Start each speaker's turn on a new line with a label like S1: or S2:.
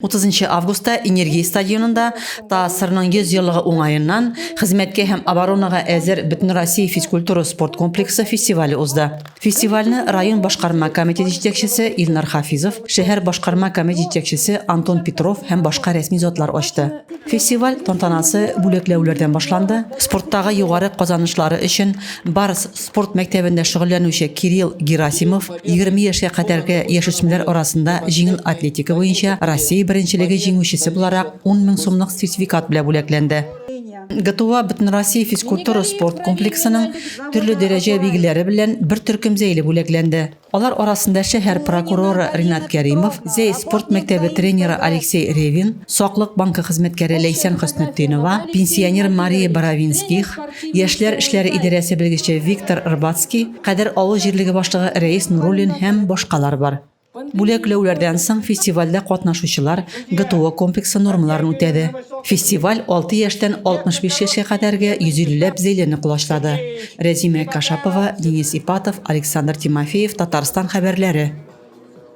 S1: 30 августта Энергия стадионында ТАССРның 100 еллыгы уңайыннан хезмәткә һәм оборонаға әзер Бөтен Россия физкультура спорт комплексы фестивале узды. Фестивальне район башкарма комитеты җитәкчесе Илнар Хафизов, шәһәр башкарма комитеты җитәкчесе Антон Петров һәм башка рәсми затлар ачты. Фестиваль тантанасы бүләкләүләрдән башланды. Спорттагы югары казанышлары өчен Барс спорт мәктәбендә шөгыльләнүче Кирилл Герасимов 20 яшькә кадәрге яшүсмерләр арасында җиңел атлетика буенча Россия беренчелеге җиңүчесе буларак 10 000 сумлык сертификат белән бүләкләнде. ГТО Бөтен Россия физкультура спорт комплексының төрле дәрәҗә билгеләре белән бер төркем зәйле бүләкләнде. Алар арасында шәһәр прокуроры Ринат Кәримов, Зәй спорт мәктәбе тренеры Алексей Ревин, Саклык банкы хезмәткәре Ләйсән Хөснетдинова, пенсионер Мария Боровинских, яшьләр эшләре идарәсе белгече Виктор Рыбацкий, Кадер авыл җирлеге башлыгы Рәис Нуруллин һәм башкалар бар. Бүләкләүләрдән соң фестивальдә катнашучылар ГТО комплексы нормаларын үтәде. Фестиваль 6 яшьтән 65 яшькә кадәрге 150 зәйлене кулачлады. Рәзимә Кашапова, Денис Ипатов, Александр Тимофеев, Татарстан хәбәрләре.